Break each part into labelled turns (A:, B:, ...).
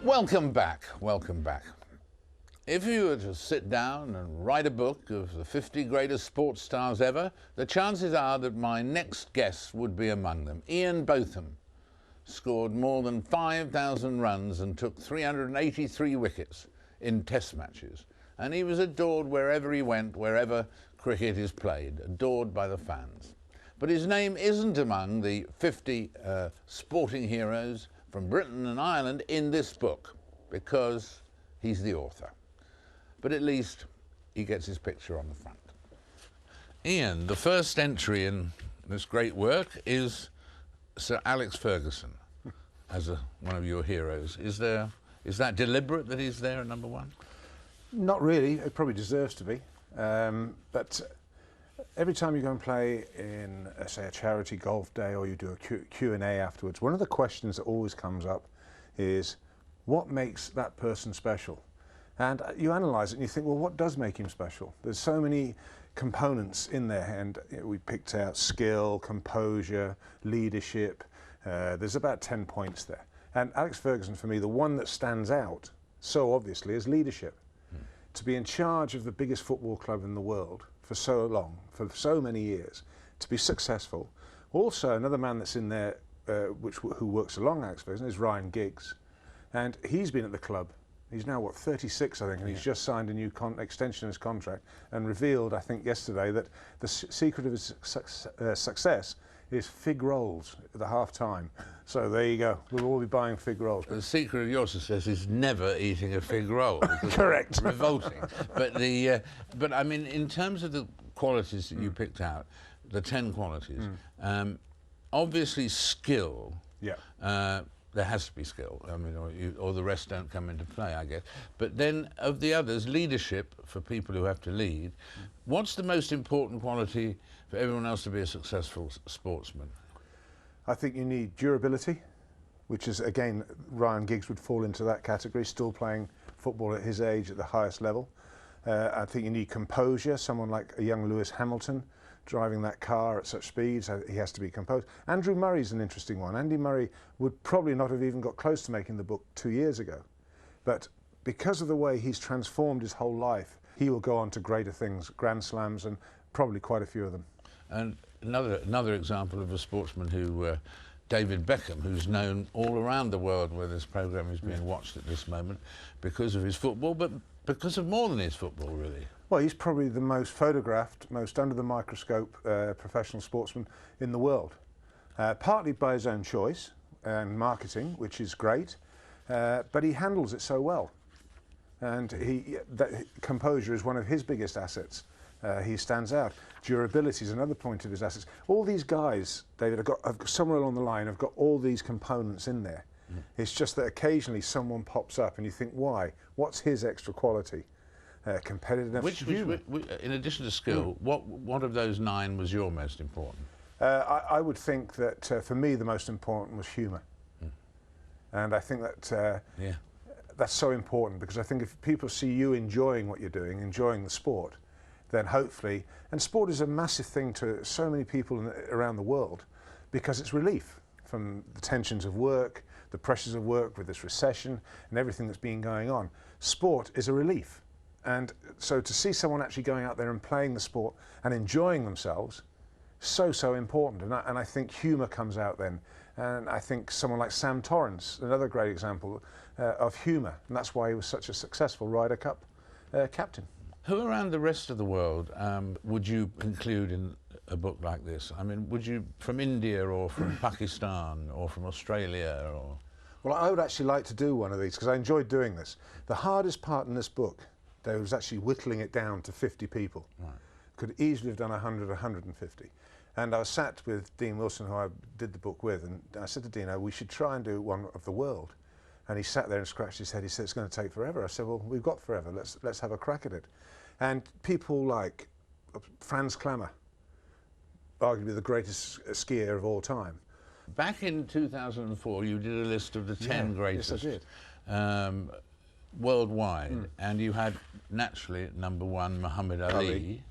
A: Welcome back, welcome back. If you were to sit down and write a book of the 50 greatest sports stars ever, the chances are that my next guest would be among them. Ian Botham scored more than 5,000 runs and took 383 wickets in test matches. And he was adored wherever he went, wherever cricket is played, adored by the fans. But his name isn't among the 50 sporting heroes from Britain and Ireland in this book, because he's the author. But at least he gets his picture on the front. Ian, the first entry in this great work is Sir Alex Ferguson as one of your heroes. Is that deliberate that he's there at number one?
B: Not really. It probably deserves to be. But every time you go and play in, say, a charity golf day, or you do a Q&A afterwards, one of the questions that always comes up is, what makes that person special? And you analyse it and you think, well, what does make him special? There's so many components in there, and we picked out skill, composure, leadership. There's about 10 points there. And Alex Ferguson, for me, the one that stands out so obviously is leadership. To be in charge of the biggest football club in the world for so long, for so many years, to be successful. Also, another man that's in there who works along Alex Ferguson is Ryan Giggs. And he's been at the club. He's now, what, 36, I think, and he's just signed a new extension of his contract and revealed, I think, yesterday that the secret of his success is fig rolls at the half-time. So there you go. We'll all be buying fig rolls.
A: The secret of your success is never eating a fig roll.
B: Correct.
A: Revolting. But I mean, in terms of the qualities that you picked out, the 10 qualities, obviously skill. Yeah. There has to be skill, I mean, or the rest don't come into play, I guess. But then, of the others, leadership, for people who have to lead. What's the most important quality for everyone else to be a successful sportsman?
B: I think you need durability, which is, again, Ryan Giggs would fall into that category, still playing football at his age at the highest level. I think you need composure, someone like a young Lewis Hamilton, driving that car at such speeds, he has to be composed. Andrew Murray's an interesting one. Andy Murray would probably not have even got close to making the book 2 years ago. But because of the way he's transformed his whole life, he will go on to greater things, Grand Slams, and probably quite a few of them.
A: And another example of a sportsman who, David Beckham, who's known all around the world where this programme is being watched at this moment because of his football, but because of more than his football, really.
B: Well, he's probably the most photographed, most under the microscope professional sportsman in the world. Partly by his own choice and marketing, which is great, but he handles it so well. And composure is one of his biggest assets. He stands out. Durability is another point of his assets. All these guys, David, have got somewhere along the line, have got all these components in there. It's just that occasionally someone pops up and you think, why? What's his extra quality? Competitiveness.
A: Which, in addition to skill, what of those 9 was your most important?
B: I would think that for me the most important was humour. And I think that that's so important, because I think if people see you enjoying what you're doing, enjoying the sport, then hopefully, and sport is a massive thing to so many people around the world, because it's relief from the tensions of work, the pressures of work with this recession and everything that's been going on. Sport is a relief. And so to see someone actually going out there and playing the sport and enjoying themselves, so important. And I think humour comes out then. And I think someone like Sam Torrance, another great example of humour. And that's why he was such a successful Ryder Cup captain.
A: Who around the rest of the world would you include in a book like this? I mean, would you, from India or from Pakistan or from Australia? Or?
B: Well, I would actually like to do one of these, because I enjoyed doing this. The hardest part in this book, there was actually whittling it down to 50 people. Right. Could easily have done 100, 150. And I was sat with Dean Wilson, who I did the book with, and I said to Dean, we should try and do one of the world. And he sat there and scratched his head. He said, it's going to take forever. I said, well, we've got forever. Let's have a crack at it. And people like Franz Klammer, arguably the greatest skier of all time.
A: Back in 2004, you did a list of the 10 greatest.
B: Yes, I did.
A: Worldwide, and you had, naturally, number 1, Muhammad Ali.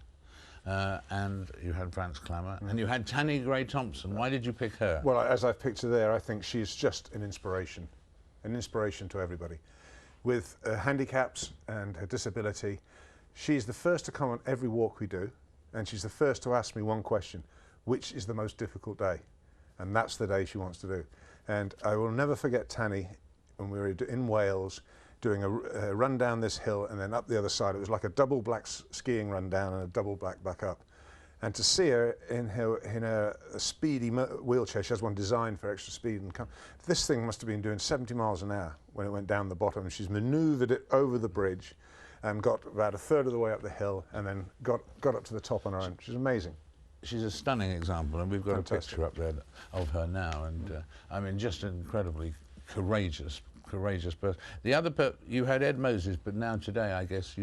A: And you had Franz Klammer, and you had Tanni Grey-Thompson. Why did you pick her?
B: Well, as I've picked her there, I think she's just an inspiration an inspiration to everybody. With her handicaps and her disability, she's the first to come on every walk we do, and she's the first to ask me one question: which is the most difficult day? And that's the day she wants to do. And I will never forget Tanny when we were in Wales doing a run down this hill and then up the other side. It was like a double black skiing run down and a double black back up. And to see her in her speedy wheelchair, she has one designed for extra speed, and this thing must have been doing 70 miles an hour when it went down the bottom. And she's manoeuvred it over the bridge and got about a third of the way up the hill and then got up to the top on her own. She's amazing.
A: She's a stunning example, and we've got
B: Fantastic.
A: a picture up there of her now, and I mean, just an incredibly courageous person. The other, you had Ed Moses, but now today, I guess,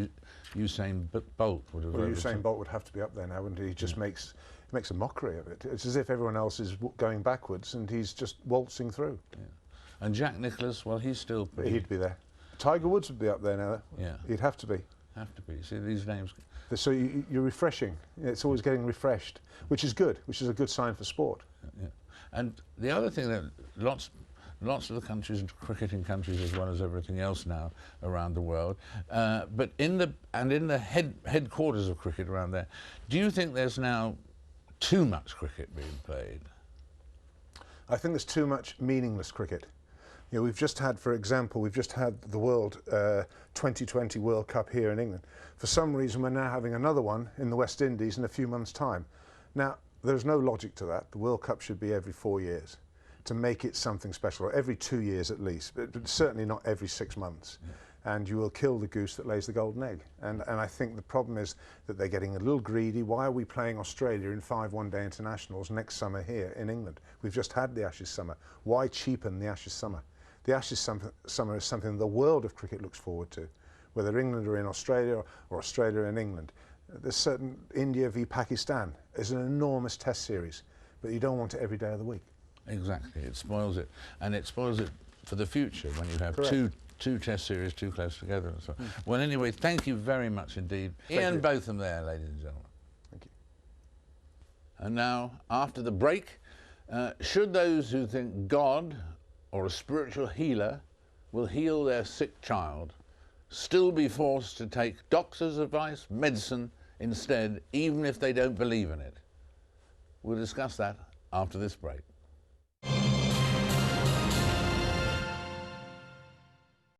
A: Usain Bolt would have.
B: Well, Usain Bolt would have to be up there now, wouldn't he? He just makes a mockery of it. It's as if everyone else is going backwards and he's just waltzing through.
A: Yeah. And Jack Nicklaus, well, he's still.
B: He'd be there. Tiger Woods would be up there now.
A: Yeah.
B: He'd have to be.
A: Have to be. See, these names.
B: So you're refreshing. It's always getting refreshed, which is good, which is a good sign for sport.
A: Yeah. And the other thing that lots of the countries, cricketing countries as well as everything else now around the world, but in the headquarters of cricket around there, do you think there's now too much cricket being played?
B: I think there's too much meaningless cricket. You know, we've just had, for example, the World 2020 World Cup here in England. For some reason, we're now having another one in the West Indies in a few months' time. Now, there's no logic to that. The World Cup should be every 4 years to make it something special, or every 2 years at least, but certainly not every 6 months. Yeah. And you will kill the goose that lays the golden egg. And I think the problem is that they're getting a little greedy. Why are we playing Australia in 5 one-day internationals next summer here in England? We've just had the Ashes summer. Why cheapen the Ashes summer? The Ashes summer is something the world of cricket looks forward to, whether England are in Australia or Australia in England. There's certain India v Pakistan is an enormous test series, but you don't want it every day of the week.
A: Exactly, it spoils it, and it spoils it for the future when you have two test series too close together and so on. Well, anyway, thank you very much indeed. Ian Botham there, ladies and gentlemen.
B: Thank you.
A: And now, after the break, should those who think God or a spiritual healer will heal their sick child still be forced to take doctor's advice, medicine instead, even if they don't believe in it? We'll discuss that after this break.